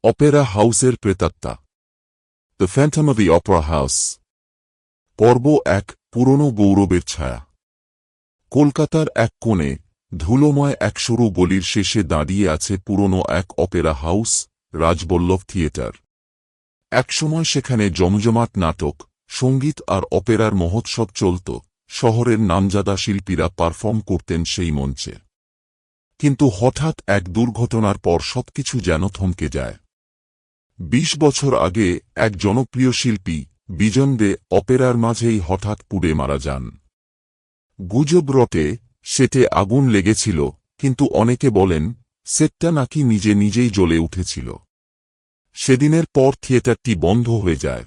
Opera হাউসের প্রেতাত্মা, the phantom of the opera house. পর্ব ১, পুরনো গৌরবের ছায়া। কলকাতার এক কোণে, ধুলোময় এক সরু গলির শেষে দাঁড়িয়ে আছে পুরনো এক অপেরা হাউস, রাজবল্লভ থিয়েটার। একসময় সেখানে জমজমাট নাটক, সঙ্গীত আর অপেরার মহোৎসব চলত। শহরের নামজাদা শিল্পীরা পারফর্ম করতেন সেই মঞ্চে। কিন্তু হঠাৎ এক দুর্ঘটনার পর সবকিছু যেন থমকে যায়। ২০ বছর আগে এক জনপ্রিয় শিল্পী বিজন দে অপেরার মাঝেই হঠাৎ পুড়ে মারা যান। গুজব রটে সেটে আগুন লেগেছিল, কিন্তু অনেকে বলেন সেটটা নাকি নিজে নিজেই জ্বলে উঠেছিল। সেদিনের পর থিয়েটারটি বন্ধ হয়ে যায়।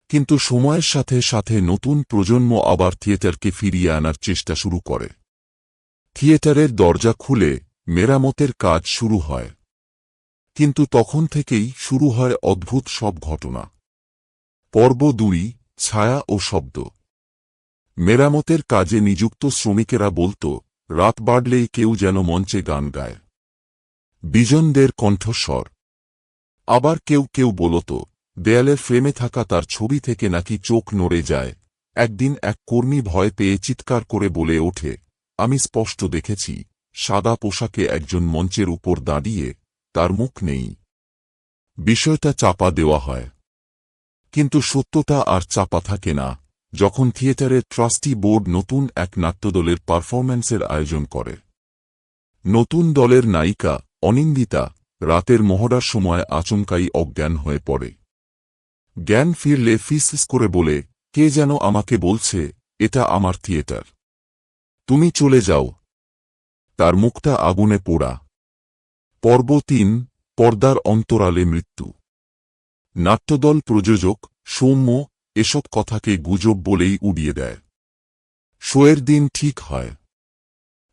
কিন্তু সময়ের সাথে সাথে নতুন প্রজন্ম আবার থিয়েটারকে ফিরিয়ে আনার চেষ্টা শুরু করে। থিয়েটারের দরজা খুলে মেরামতের কাজ শুরু হয়। কিন্তু তখন থেকেই শুরু হয় অদ্ভুত সব ঘটনা। পর্ব ২, ছায়া ও শব্দ। মেরামতের কাজে নিযুক্ত শ্রমিকেরা বলত, রাত বাড়লেই কেউ যেন মঞ্চে গান গায়। বিজন দের কণ্ঠস্বর। আবার কেউ কেউ বলত, দেয়ালের ফ্রেমে থাকা তার ছবি থেকে নাকি চোখ নড়ে যায়। একদিন এক কর্মী ভয় পেয়ে চিৎকার করে বলে ওঠে, আমি স্পষ্ট দেখেছি, সাদা পোশাকে একজন মঞ্চের উপর দাঁড়িয়ে, তার মুখ নেই। বিষয়টা চাপা দেওয়া হয়। কিন্তু সত্যতা আর চাপা থাকে না যখন থিয়েটারের ট্রাস্টি বোর্ড নতুন এক নাট্যদলের পারফরম্যান্সের আয়োজন করে। নতুন দলের নায়িকা অনিন্দিতা রাতের মহড়ার সময় আচমকাই অজ্ঞান হয়ে পড়ে। জ্ঞান ফিরলে ফিসফিস করে বলে, কে যেন আমাকে বলছে, এটা আমার থিয়েটার, তুমি চলে যাও। তার মুখটা আগুনে পোড়া। পর্ব ৩, পর্দার অন্তরালে মৃত্যু। নাট্যদল প্রযোজক সৌম্য এসব কথাকে গুজব বলেই উড়িয়ে দেয়। শোয়ের দিন ঠিক হয়।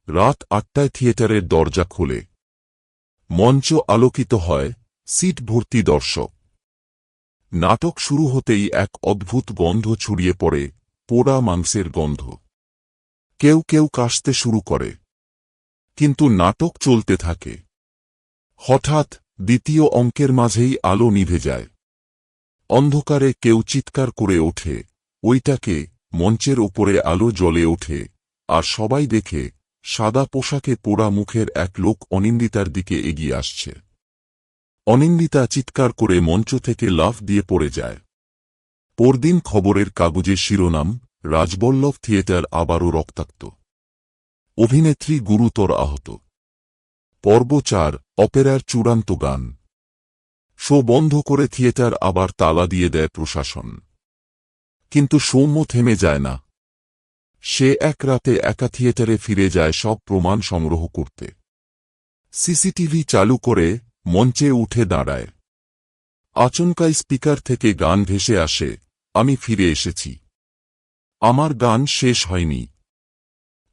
রাত ৮টায় থিয়েটারের দরজা খোলে। মঞ্চ আলোকিত হয়, সিট ভর্তি দর্শক। নাটক শুরু হতেই এক অদ্ভুত গন্ধ ছড়িয়ে পড়ে, পোড়া মাংসের গন্ধ। কেউ কেউ কাশতে শুরু করে। কিন্তু নাটক চলতে থাকে। হঠাৎ দ্বিতীয় অঙ্কের মাঝেই আলো নিভে যায়। অন্ধকারে কেউ চিৎকার করে ওঠে, ওইটাকে। মঞ্চের ওপরে আলো জ্বলে ওঠে, আর সবাই দেখে সাদা পোশাকে পোড়া মুখের এক লোক অনিন্দিতার দিকে এগিয়ে আসছে। অনিন্দিতা চিৎকার করে মঞ্চ থেকে লাফ দিয়ে পড়ে যায়। পরদিন খবরের কাগজে শিরোনাম, রাজবল্লভ থিয়েটার আবারও রক্তাক্ত, অভিনেত্রী গুরুতর আহত। পর্ব ৪, অপেরার চূড়ান্ত গান। শো বন্ধ করে থিয়েটার আবার তালা দিয়ে দেয় প্রশাসন। কিন্তু সৌম্য থেমে যায় না। সে এক রাতে একা থিয়েটারে ফিরে যায় সব প্রমাণ সংগ্রহ করতে। সিসিটিভি চালু করে মঞ্চে উঠে দাঁড়ায়। আচমকাই স্পিকার থেকে গান ভেসে আসে, আমি ফিরে এসেছি, আমার গান শেষ হয়নি।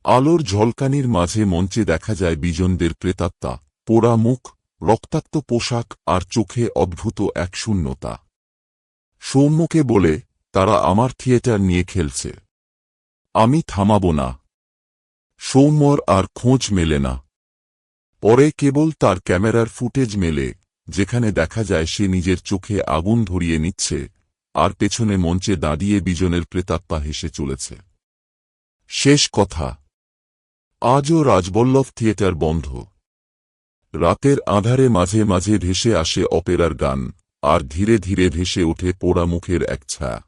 আলোর ঝলকানির মাঝে মঞ্চে দেখা যায় বিজনদের প্রেতাত্মা, পোড়া মুখ, রক্তাক্ত পোশাক আর চোখে অদ্ভুত এক শূন্যতা। সৌম্যকে বলে, তারা আমার থিয়েটার নিয়ে খেলছে, আমি থামাব না। সৌম্যর আর খোঁজ মেলে না। পরে কেবল তার ক্যামেরার ফুটেজ মেলে, যেখানে দেখা যায় সে নিজের চোখে আগুন ধরিয়ে নিচ্ছে, আর পেছনে মঞ্চে দাঁড়িয়ে বিজনের প্রেতাত্মা হেসে চলেছে। শেষ কথা, আজও রাজবল্লভ থিয়েটার বন্ধ। রাতের আঁধারে মাঝে মাঝে ভেসে আসে অপেরার গান, আর ধীরে ধীরে ভেসে ওঠে পোড়া মুখের এক ছায়া।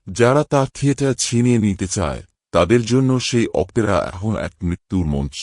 যারা তার থিয়েটার ছিনিয়ে নিতে চায়, তাদের জন্য সেই অপেরা এখন এক মৃত্যুর মঞ্চ।